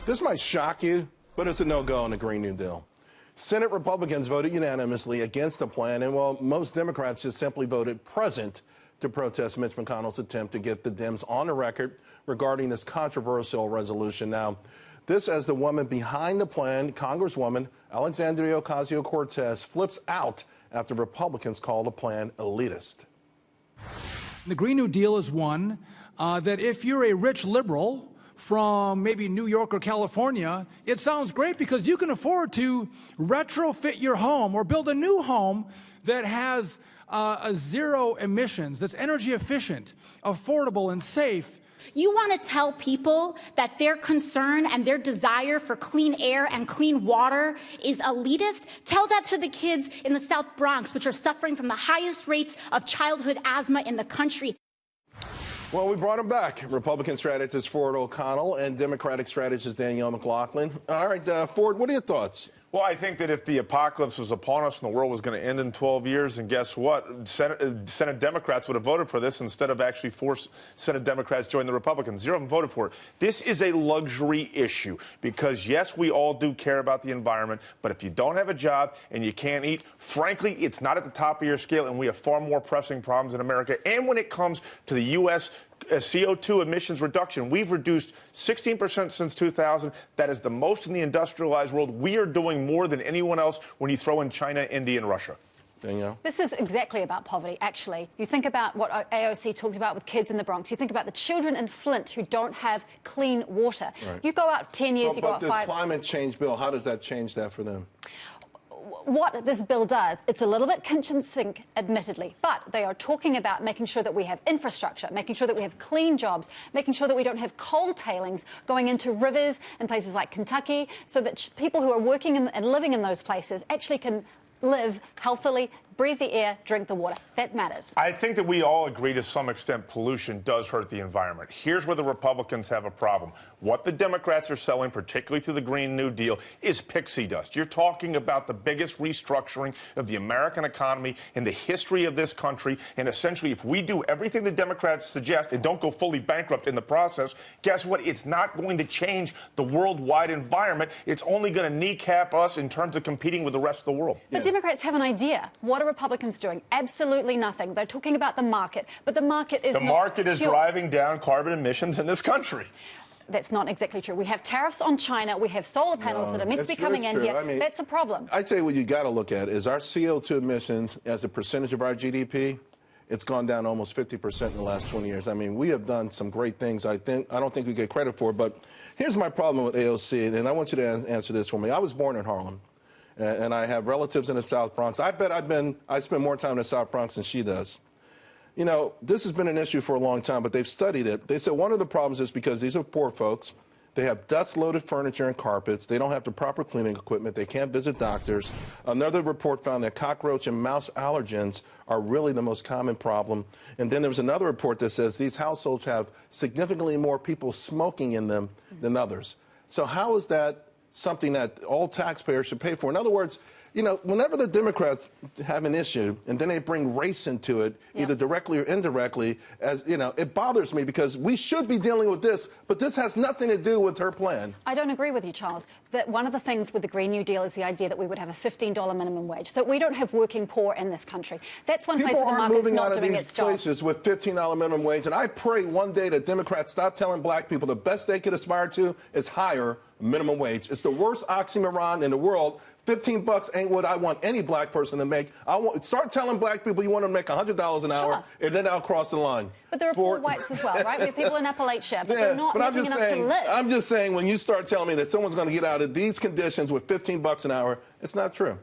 This might shock you, but it's a no-go on the Green New Deal. Senate Republicans voted unanimously against the plan, and while most Democrats just simply voted present to protest Mitch McConnell's attempt to get the Dems on the record regarding this controversial resolution. Now, this as the woman behind the plan, Congresswoman Alexandria Ocasio-Cortez, flips out after Republicans call the plan elitist. The Green New Deal is one that if you're a rich liberal from maybe New York or California, it sounds great because you can afford to retrofit your home or build a new home that has a zero emissions, that's energy efficient, affordable, and safe. You want to tell people that their concern and their desire for clean air and clean water is elitist? Tell that to the kids in the South Bronx, which are suffering from the highest rates of childhood asthma in the country. Well, we brought him back. Republican strategist Ford O'Connell and Democratic strategist Danielle McLaughlin. All right, Ford, what are your thoughts? Well, I think that if the apocalypse was upon us and the world was going to end in 12 years, and guess what? Senate Democrats would have voted for this instead of actually force Senate Democrats to join the Republicans. Zero of them voted for it. This is a luxury issue because, yes, we all do care about the environment, but if you don't have a job and you can't eat, frankly, it's not at the top of your scale, and we have far more pressing problems in America. And when it comes to the U.S. CO2 emissions reduction, we've reduced 16% since 2000. That is the most in the industrialized world. We are doing more than anyone else when you throw in China, India, and Russia. Danielle? This is exactly about poverty, actually. You think about what AOC talked about with kids in the Bronx. You think about the children in Flint who don't have clean water. Right. You go out 10 years, you go out 5... But this climate change bill, how does that change that for them? What this bill does, it's a little bit kitchen sink, admittedly, but they are talking about making sure that we have infrastructure, making sure that we have clean jobs, making sure that we don't have coal tailings going into rivers in places like Kentucky, so that people who are working and living in those places actually can live healthily, breathe the air, drink the water. That matters. I think that we all agree to some extent pollution does hurt the environment. Here's where the Republicans have a problem. What the Democrats are selling, particularly through the Green New Deal, is pixie dust. You're talking about the biggest restructuring of the American economy in the history of this country. And essentially, if we do everything the Democrats suggest and don't go fully bankrupt in the process, guess what? It's not going to change the worldwide environment. It's only going to kneecap us in terms of competing with the rest of the world. But Democrats have an idea. What are Republicans doing? Absolutely nothing. They're talking about the market, but the market is the market is driving down carbon emissions in this country. That's not exactly true. We have tariffs on China. We have solar panels that are meant to be coming in here. I mean, that's a problem. I'd say what you got to look at is our CO2 emissions as a percentage of our GDP. It's gone down almost 50% in the last 20 years. I mean, we have done some great things. I don't think we get credit for it. But here's my problem with AOC, and I want you to answer this for me. I was born in Harlem. And I have relatives in the South Bronx. I bet I spend more time in the South Bronx than she does. You know, this has been an issue for a long time, but they've studied it. They said one of the problems is because these are poor folks. They have dust-loaded furniture and carpets. They don't have the proper cleaning equipment. They can't visit doctors. Another report found that cockroach and mouse allergens are really the most common problem. And then there was another report that says these households have significantly more people smoking in them than others. So how is that something that all taxpayers should pay for? In other words, you know, whenever the Democrats have an issue and then they bring race into it, either directly or indirectly, as you know, it bothers me because we should be dealing with this, but this has nothing to do with her plan. I don't agree with you, Charles. That one of the things with the Green New Deal is the idea that we would have a $15 minimum wage, that we don't have working poor in this country. That's one place where the market's not doing its job. People aren't moving out of these places with $15 minimum wage, and I pray one day that Democrats stop telling black people the best they could aspire to is higher minimum wage. It's the worst oxymoron in the world. $15 ain't what I want any black person to make. Start telling black people you want them to make $100 an hour, and then I'll cross the line. But there are poor whites as well, right? We have people in Appalachia, but they're not making enough to live. I'm just saying, when you start telling me that someone's going to get out of these conditions with $15 an hour, it's not true.